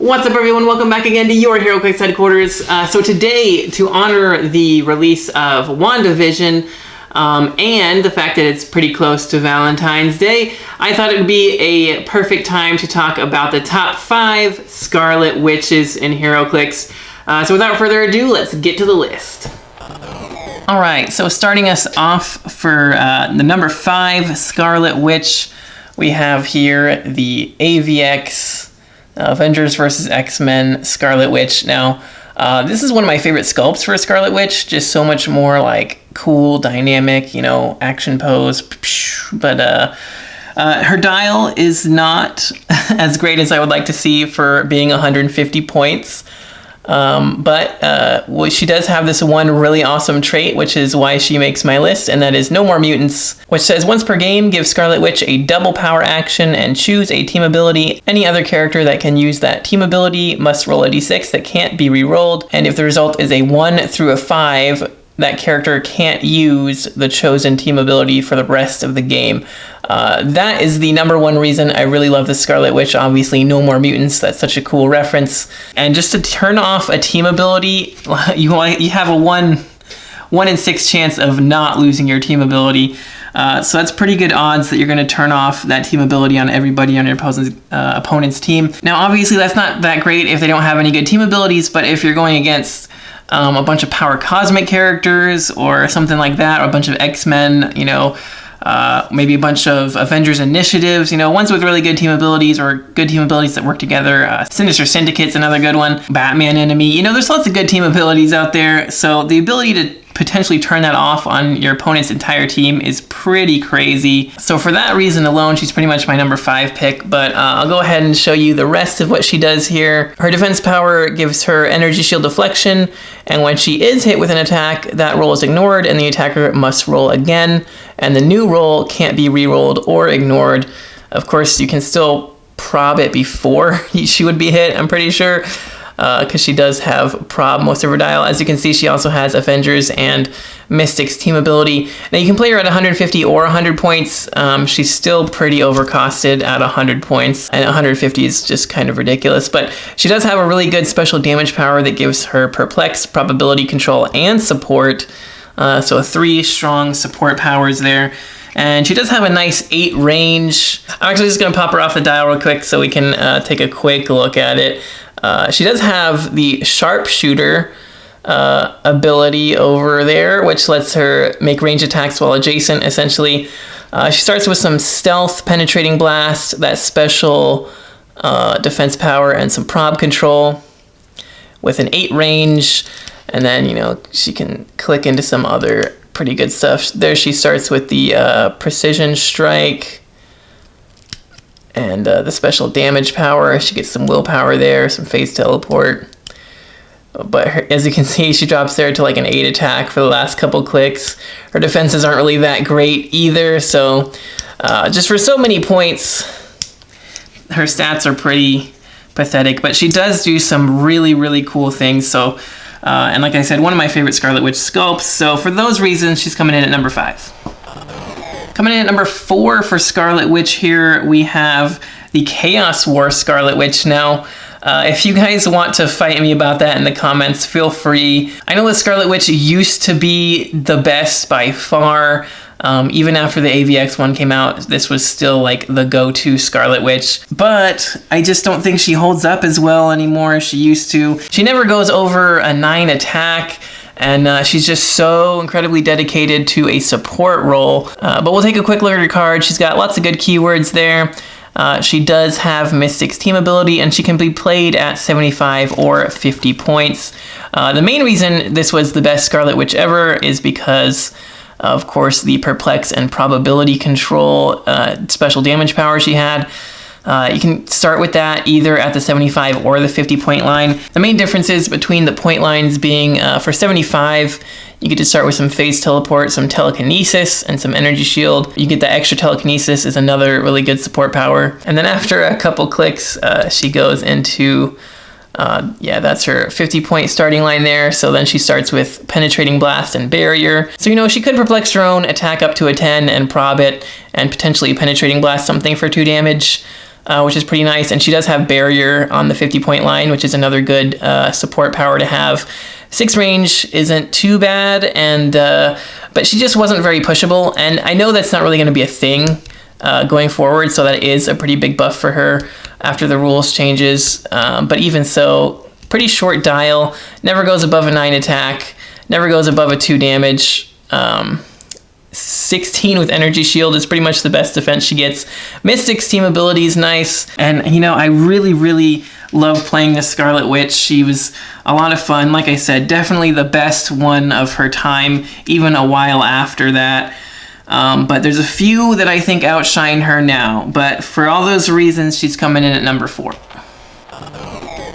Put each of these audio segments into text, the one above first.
What's up, everyone? Welcome back again to your Heroclix headquarters. So today, to honor the release of WandaVision and the fact that it's pretty close to Valentine's Day, I thought it would be a perfect time to talk about the top 5 Scarlet Witches in Heroclix. So without further ado, let's get to the list. Alright, so starting us off for the number 5 Scarlet Witch, we have here the AVX Avengers vs. X-Men Scarlet Witch. Now, this is one of my favorite sculpts for a Scarlet Witch. Just so much more like cool, dynamic, you know, action pose. But her dial is not as great as I would like to see for being 150 points. But she does have this one really awesome trait, which is why she makes my list, and that is No More Mutants, which says once per game, give Scarlet Witch a double power action and choose a team ability. Any other character that can use that team ability must roll a d6 that can't be re-rolled, and if the result is a 1 through a 5, that character can't use the chosen team ability for the rest of the game. That is the number one reason I really love the Scarlet Witch. Obviously, No More Mutants, that's such a cool reference. And just to turn off a team ability, you have a 1 in 6 chance of not losing your team ability. So that's pretty good odds that you're going to turn off that team ability on everybody on your opponent's team. Now, obviously, that's not that great if they don't have any good team abilities, but if you're going against a bunch of power cosmic characters or something like that, or a bunch of X-Men, you know, maybe a bunch of Avengers initiatives, you know, ones with really good team abilities or good team abilities that work together. Sinister Syndicate's another good one. Batman Enemy. You know, there's lots of good team abilities out there. So the ability to potentially turn that off on your opponent's entire team is pretty crazy. So for that reason alone, she's pretty much my number 5 pick, but I'll go ahead and show you the rest of what she does here. Her defense power gives her energy shield deflection, and when she is hit with an attack, that roll is ignored and the attacker must roll again, and the new roll can't be re-rolled or ignored. Of course, you can still prob it before she would be hit, I'm pretty sure, because she does have prob most of her dial. As you can see, she also has Avengers and Mystics team ability. Now, you can play her at 150 or 100 points. She's still pretty overcosted at 100 points, and 150 is just kind of ridiculous. But she does have a really good special damage power that gives her Perplex, Probability Control, and Support. So 3 strong support powers there. And she does have a nice 8 range. I'm actually just going to pop her off the dial real quick so we can take a quick look at it. She does have the Sharpshooter ability over there, which lets her make range attacks while adjacent, essentially. She starts with some Stealth, Penetrating Blast, that special defense power, and some prob control with an 8 range. And then, you know, she can click into some other pretty good stuff. There she starts with the Precision Strike and the special damage power. She gets some willpower there, some phase teleport. But as you can see, she drops there to like an 8 attack for the last couple clicks. Her defenses aren't really that great either, so just for so many points, her stats are pretty pathetic. But she does do some really, really cool things. So, and like I said, one of my favorite Scarlet Witch sculpts. So for those reasons, she's coming in at number 5. Coming in at number 4 for Scarlet Witch here, we have the Chaos War Scarlet Witch. Now, if you guys want to fight me about that in the comments, feel free. I know the Scarlet Witch used to be the best by far. Even after the AVX one came out, this was still like the go-to Scarlet Witch. But I just don't think she holds up as well anymore as she used to. She never goes over a 9 attack. And she's just so incredibly dedicated to a support role. But we'll take a quick look at her card. She's got lots of good keywords there. She does have Mystic's team ability, and she can be played at 75 or 50 points. The main reason this was the best Scarlet Witch ever is because, of course, the Perplex and Probability Control special damage power she had. You can start with that either at the 75 or the 50 point line. The main differences between the point lines being for 75, you get to start with some phase teleport, some telekinesis, and some energy shield. You get the extra telekinesis is another really good support power. And then after a couple clicks, she goes into, that's her 50 point starting line there. So then she starts with Penetrating Blast and Barrier. So, you know, she could Perplex her own, attack up to a 10 and prob it, and potentially Penetrating Blast something for 2 damage. which is pretty nice. And she does have barrier on the 50-point line, which is another good support power to have. 6 range isn't too bad, and but she just wasn't very pushable. And I know that's not really going to be a thing going forward, so that is a pretty big buff for her after the rules changes. But even so, pretty short dial, never goes above a 9 attack, never goes above a 2 damage. 16 with energy shield is pretty much the best defense she gets. Mystic's team ability is nice, and you know, I really love playing this Scarlet Witch. She was a lot of fun. Like I said, definitely the best one of her time, even a while after that. But there's a few that I think outshine her now. But for all those reasons, she's coming in at number 4.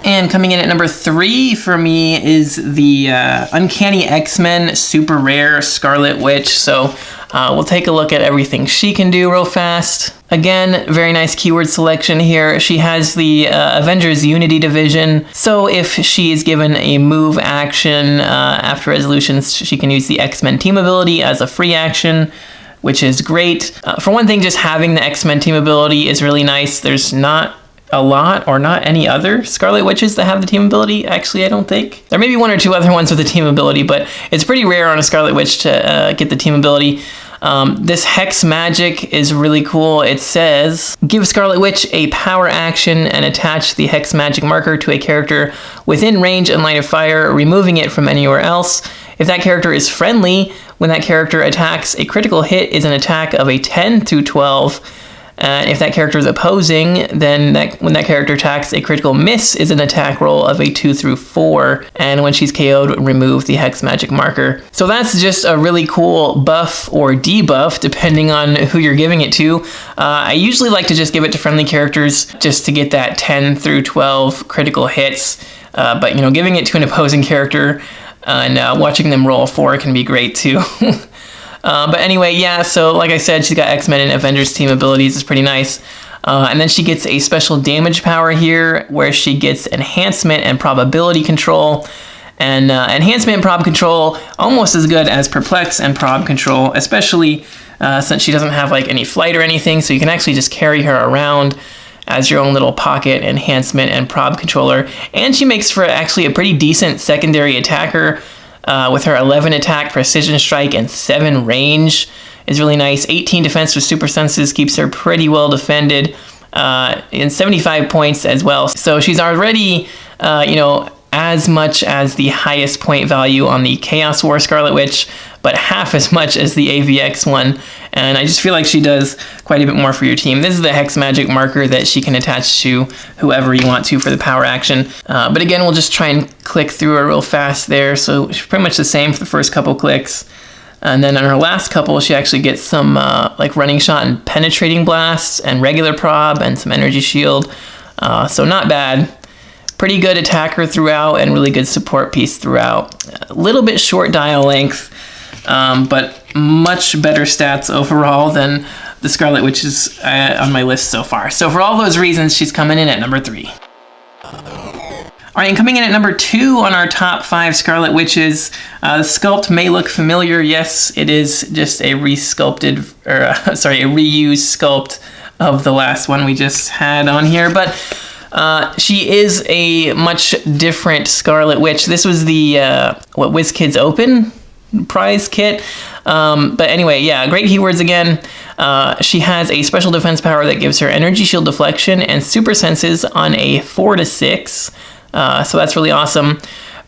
And coming in at number 3 for me is the Uncanny X-Men Super Rare Scarlet Witch. So we'll take a look at everything she can do real fast. Again, very nice keyword selection here. She has the Avengers Unity Division. So if she is given a move action after resolutions, she can use the X-Men team ability as a free action, which is great. For one thing, just having the X-Men team ability is really nice. There's not a lot, or not any other Scarlet Witches that have the team ability. Actually, I don't think. There may be 1 or 2 other ones with the team ability, but it's pretty rare on a Scarlet Witch to get the team ability. This Hex Magic is really cool. It says, give Scarlet Witch a power action and attach the Hex Magic marker to a character within range and line of fire, removing it from anywhere else. If that character is friendly, when that character attacks, a critical hit is an attack of a 10 through 12. And if that character is opposing, then when that character attacks, a critical miss is an attack roll of a 2 through 4. And when she's KO'd, remove the Hex Magic marker. So that's just a really cool buff or debuff, depending on who you're giving it to. I usually like to just give it to friendly characters just to get that 10 through 12 critical hits. But, you know, giving it to an opposing character and watching them roll 4 can be great too. But anyway, yeah, so like I said, she's got X-Men and Avengers team abilities. It's pretty nice. And then she gets a special damage power here where she gets enhancement and probability control. And enhancement and prob control almost as good as perplex and prob control, especially since she doesn't have like any flight or anything. So you can actually just carry her around as your own little pocket enhancement and prob controller. And she makes for actually a pretty decent secondary attacker. With her 11 attack, precision strike, and 7 range is really nice. 18 defense with super senses keeps her pretty well defended, and 75 points as well. So she's already, you know, as much as the highest point value on the Chaos War Scarlet Witch, but half as much as the AVX one. And I just feel like she does quite a bit more for your team. This is the Hex Magic marker that she can attach to whoever you want to for the power action. But again, we'll just try and click through her real fast there. So she's pretty much the same for the first couple clicks. And then on her last couple, she actually gets some like running shot and penetrating blasts and regular prob and some energy shield. So not bad. Pretty good attacker throughout and really good support piece throughout. A little bit short dial length, but much better stats overall than the Scarlet Witches on my list so far. So for all those reasons, she's coming in at number 3. All right, and coming in at number 2 on our top 5 Scarlet Witches, the sculpt may look familiar. Yes, it is just a reused sculpt of the last one we just had on here, but she is a much different Scarlet Witch. This was the WizKids Open prize kit. But anyway, yeah, great keywords again. She has a special defense power that gives her energy shield deflection and super senses on a 4 to 6. So that's really awesome.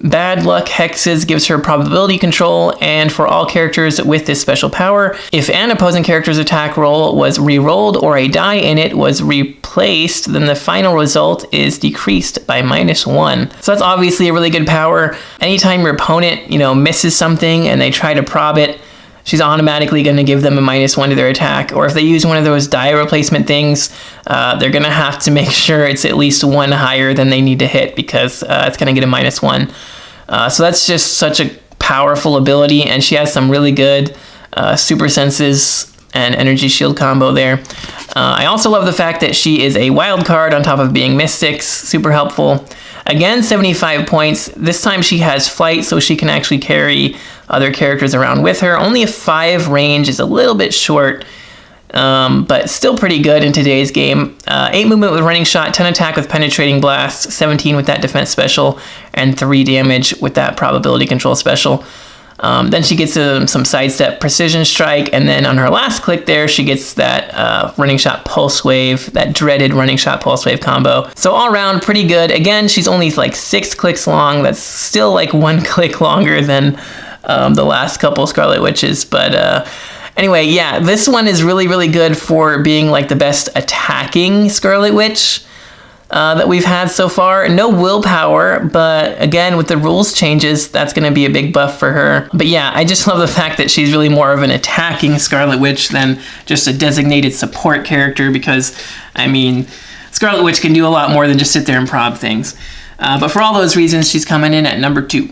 Bad Luck Hexes gives her probability control, and for all characters with this special power, if an opposing character's attack roll was re-rolled or a die in it was replaced, then the final result is decreased by -1. So that's obviously a really good power. Anytime your opponent, you know, misses something and they try to prob it, she's automatically going to give them a -1 to their attack. Or if they use one of those die replacement things, they're going to have to make sure it's at least 1 higher than they need to hit, because it's going to get a -1. So that's just such a powerful ability, and she has some really good super senses and energy shield combo there. I also love the fact that she is a wild card on top of being Mystics, super helpful. Again, 75 points. This time she has flight, so she can actually carry other characters around with her. Only a 5 range is a little bit short. but still pretty good in today's game. 8 movement with running shot, 10 attack with penetrating blast, 17 with that defense special, and 3 damage with that probability control special. Then she gets some sidestep precision strike, and then on her last click there, she gets that running shot pulse wave, that dreaded running shot pulse wave combo. So all around, pretty good. Again, she's only like 6 clicks long. That's still like 1 click longer than the last couple Scarlet Witches. But anyway, yeah, this one is really, really good for being like the best attacking Scarlet Witch that we've had so far. No willpower, but again, with the rules changes, that's going to be a big buff for her. But yeah, I just love the fact that she's really more of an attacking Scarlet Witch than just a designated support character, because, I mean, Scarlet Witch can do a lot more than just sit there and prob things. But for all those reasons, she's coming in at number 2.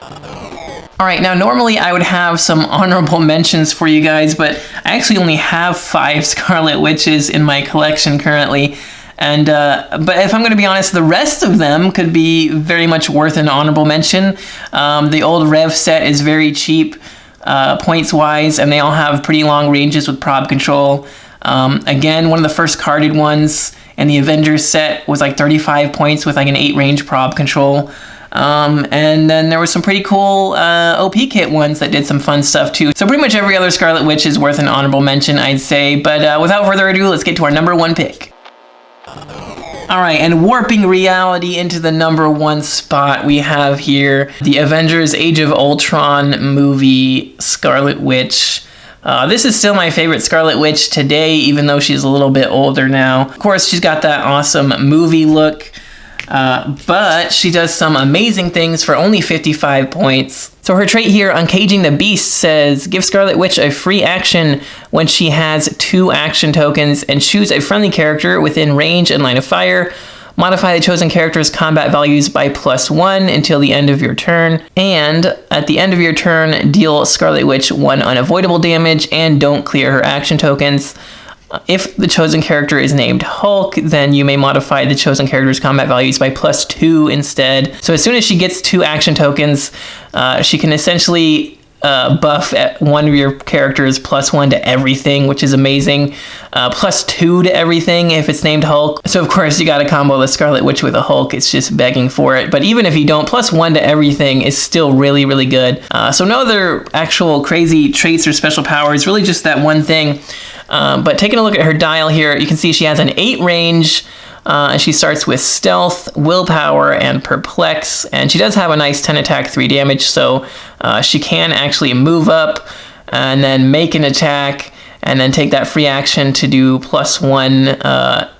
All right, now normally I would have some honorable mentions for you guys, but I actually only have 5 Scarlet Witches in my collection currently. And but if I'm going to be honest, the rest of them could be very much worth an honorable mention. The old Rev set is very cheap points-wise, and they all have pretty long ranges with prob control. Again, one of the first carded ones in the Avengers set was like 35 points with like an 8-range prob control. And then there was some pretty cool OP kit ones that did some fun stuff too. So pretty much every other Scarlet Witch is worth an honorable mention, I'd say. But without further ado, let's get to our number 1 pick. Alright, and warping reality into the number 1 spot, we have here the Avengers Age of Ultron movie Scarlet Witch. This is still my favorite Scarlet Witch today, even though she's a little bit older now. Of course, she's got that awesome movie look, but she does some amazing things for only 55 points. So her trait here, Uncaging the Beast, says, give Scarlet Witch a free action when she has 2 action tokens and choose a friendly character within range and line of fire. Modify the chosen character's combat values by +1 until the end of your turn. And at the end of your turn, deal Scarlet Witch 1 unavoidable damage and don't clear her action tokens. If the chosen character is named Hulk, then you may modify the chosen character's combat values by +2 instead. So as soon as she gets 2 action tokens, she can essentially buff at one of your characters +1 to everything, which is amazing. +2 to everything if it's named Hulk. So of course you gotta combo the Scarlet Witch with a Hulk. It's just begging for it. But even if you don't, +1 to everything is still really, really good. So no other actual crazy traits or special powers, really just that one thing. But taking a look at her dial here, you can see she has an 8 range, and she starts with Stealth, Willpower, and Perplex, and she does have a nice 10 attack, 3 damage, so she can actually move up and then make an attack, and then take that free action to do +1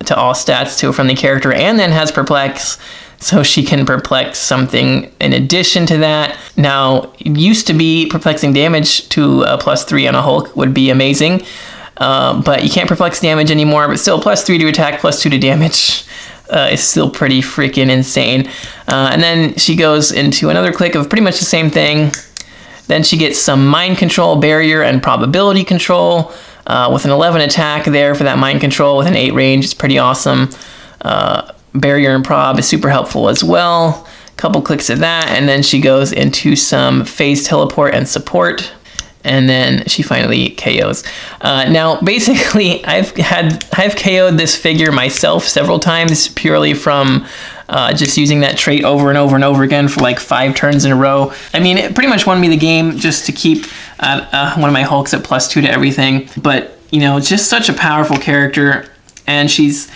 to all stats to a friendly character, and then has Perplex, so she can perplex something in addition to that. Now, it used to be perplexing damage to a +3 on a Hulk would be amazing. But you can't perplex damage anymore, but still +3 to attack, +2 to damage is still pretty freaking insane. And then she goes into another click of pretty much the same thing. Then she gets some mind control, barrier, and probability control with an 11 attack there for that mind control with an 8 range. It's pretty awesome. Barrier and prob is super helpful as well. Couple clicks of that, and then she goes into some phase teleport and support. And then she finally KOs. Now, basically, I've KO'd this figure myself several times purely from just using that trait over and over and over again for like 5 turns in a row. I mean, it pretty much won me the game just to keep one of my Hulks at +2 to everything. But, you know, just such a powerful character. And she's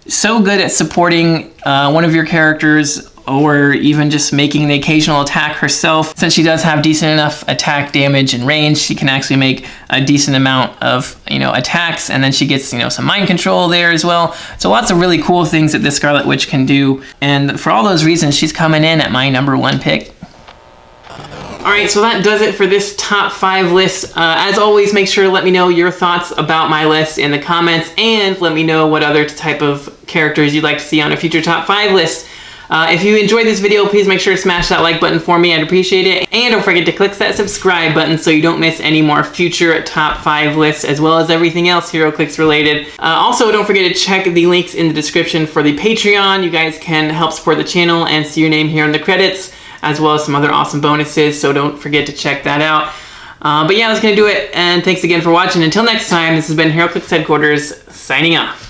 so good at supporting one of your characters, or even just making the occasional attack herself. Since she does have decent enough attack damage and range, she can actually make a decent amount of, attacks, and then she gets, some mind control there as well. So lots of really cool things that this Scarlet Witch can do, and for all those reasons, she's coming in at my number 1 pick. Alright, so that does it for this top 5 list. As always, make sure to let me know your thoughts about my list in the comments, and let me know what other type of characters you'd like to see on a future top 5 list. If you enjoyed this video, please make sure to smash that like button for me. I'd appreciate it. And don't forget to click that subscribe button so you don't miss any more future top 5 lists, as well as everything else Heroclix related. Also, don't forget to check the links in the description for the Patreon. You guys can help support the channel and see your name here in the credits, as well as some other awesome bonuses, so don't forget to check that out. But yeah, that's going to do it. And thanks again for watching. Until next time, this has been Heroclix Headquarters, signing off.